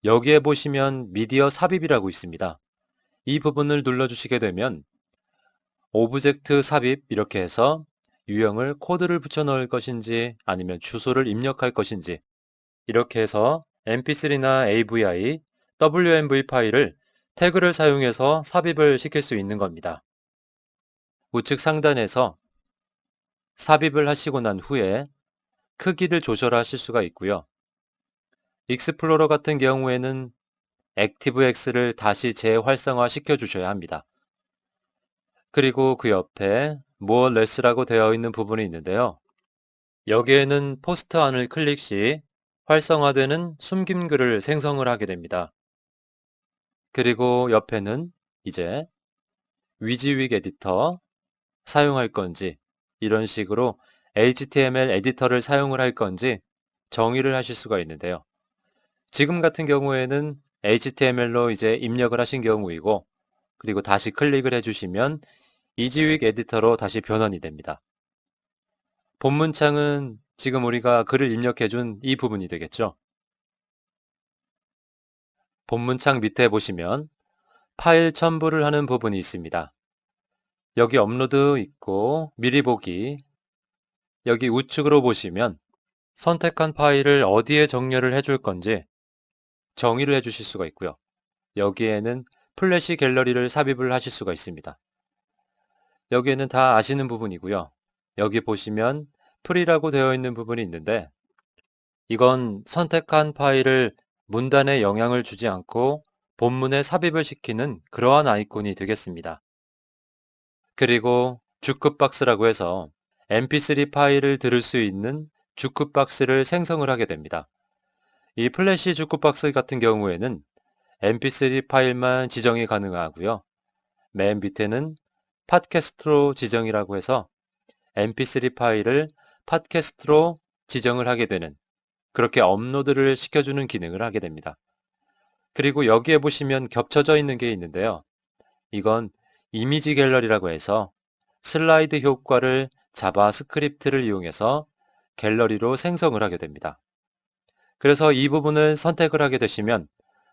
여기에 보시면 미디어 삽입이라고 있습니다. 이 부분을 눌러주시게 되면 오브젝트 삽입 이렇게 해서 유형을 코드를 붙여 넣을 것인지 아니면 주소를 입력할 것인지 이렇게 해서 mp3나 AVI, WMV 파일을 태그를 사용해서 삽입을 시킬 수 있는 겁니다. 우측 상단에서 삽입을 하시고 난 후에 크기를 조절하실 수가 있고요. 익스플로러 같은 경우에는 액티브엑스를 다시 재활성화 시켜 주셔야 합니다. 그리고 그 옆에 more less라고 되어 있는 부분이 있는데요. 여기에는 포스트 안을 클릭 시 활성화되는 숨긴 글을 생성을 하게 됩니다. 그리고 옆에는 이제 위즈윅 에디터 사용할 건지 이런 식으로 HTML 에디터를 사용을 할 건지 정의를 하실 수가 있는데요. 지금 같은 경우에는 HTML로 이제 입력을 하신 경우이고 그리고 다시 클릭을 해주시면 이즈윅 에디터로 다시 변환이 됩니다. 본문창은 지금 우리가 글을 입력해준 이 부분이 되겠죠. 본문창 밑에 보시면 파일 첨부를 하는 부분이 있습니다. 여기 업로드 있고 미리 보기, 여기 우측으로 보시면 선택한 파일을 어디에 정렬을 해줄 건지 정의를 해주실 수가 있고요. 여기에는 플래시 갤러리를 삽입을 하실 수가 있습니다. 여기에는 다 아시는 부분이고요. 여기 보시면 풀이라고 되어 있는 부분이 있는데 이건 선택한 파일을 문단에 영향을 주지 않고 본문에 삽입을 시키는 그러한 아이콘이 되겠습니다. 그리고 주크박스라고 해서 mp3 파일을 들을 수 있는 주크박스를 생성을 하게 됩니다. 이 플래시 주크박스 같은 경우에는 mp3 파일만 지정이 가능하고요. 맨 밑에는 팟캐스트로 지정이라고 해서 mp3 파일을 팟캐스트로 지정을 하게 되는 그렇게 업로드를 시켜주는 기능을 하게 됩니다. 그리고 여기에 보시면 겹쳐져 있는 게 있는데요. 이건 이미지 갤러리라고 해서 슬라이드 효과를 자바스크립트를 이용해서 갤러리로 생성을 하게 됩니다. 그래서 이 부분을 선택을 하게 되시면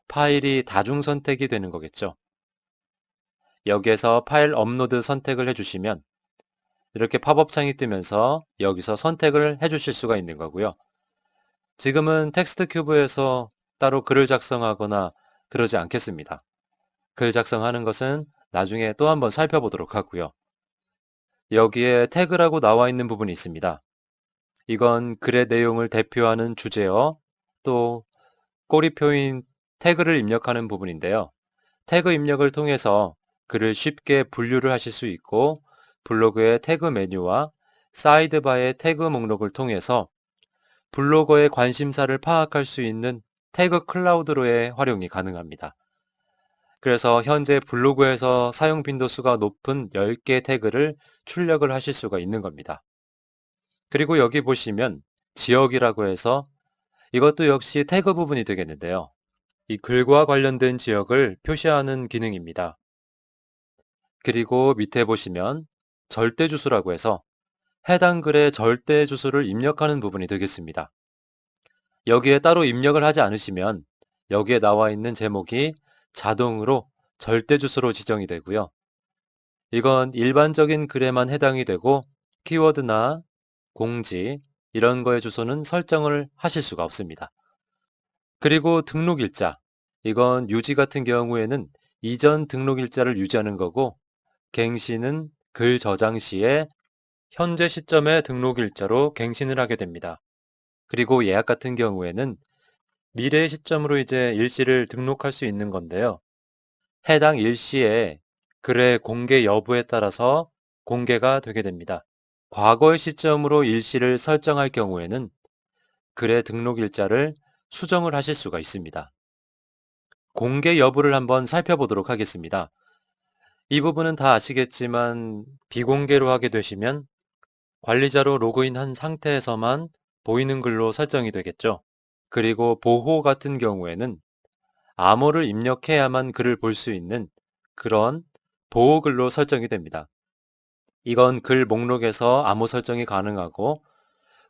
파일이 다중 선택이 되는 거겠죠. 여기에서 파일 업로드 선택을 해주시면 이렇게 팝업 창이 뜨면서 여기서 선택을 해주실 수가 있는 거고요. 지금은 텍스트 큐브에서 따로 글을 작성하거나 그러지 않겠습니다. 글 작성하는 것은 나중에 또 한번 살펴보도록 하고요. 여기에 태그라고 나와 있는 부분이 있습니다. 이건 글의 내용을 대표하는 주제어 또 꼬리표인 태그를 입력하는 부분인데요. 태그 입력을 통해서 글을 쉽게 분류를 하실 수 있고 블로그의 태그 메뉴와 사이드바의 태그 목록을 통해서 블로거의 관심사를 파악할 수 있는 태그 클라우드로의 활용이 가능합니다. 그래서 현재 블로그에서 사용 빈도수가 높은 10개 태그를 출력을 하실 수가 있는 겁니다. 그리고 여기 보시면 지역이라고 해서 이것도 역시 태그 부분이 되겠는데요. 이 글과 관련된 지역을 표시하는 기능입니다. 그리고 밑에 보시면 절대 주소라고 해서 해당 글의 절대 주소를 입력하는 부분이 되겠습니다. 여기에 따로 입력을 하지 않으시면 여기에 나와 있는 제목이 자동으로 절대 주소로 지정이 되고요. 이건 일반적인 글에만 해당이 되고 키워드나 공지 이런 거의 주소는 설정을 하실 수가 없습니다. 그리고 등록일자, 이건 유지 같은 경우에는 이전 등록일자를 유지하는 거고 갱신은 글 저장 시에 현재 시점의 등록일자로 갱신을 하게 됩니다. 그리고 예약 같은 경우에는 미래의 시점으로 이제 일시를 등록할 수 있는 건데요. 해당 일시에 글의 공개 여부에 따라서 공개가 되게 됩니다. 과거의 시점으로 일시를 설정할 경우에는 글의 등록일자를 수정을 하실 수가 있습니다. 공개 여부를 한번 살펴보도록 하겠습니다. 이 부분은 다 아시겠지만 비공개로 하게 되시면 관리자로 로그인한 상태에서만 보이는 글로 설정이 되겠죠. 그리고 보호 같은 경우에는 암호를 입력해야만 글을 볼 수 있는 그런 보호글로 설정이 됩니다. 이건 글 목록에서 암호 설정이 가능하고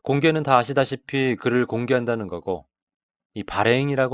공개는 다 아시다시피 글을 공개한다는 거고 이 발행이라고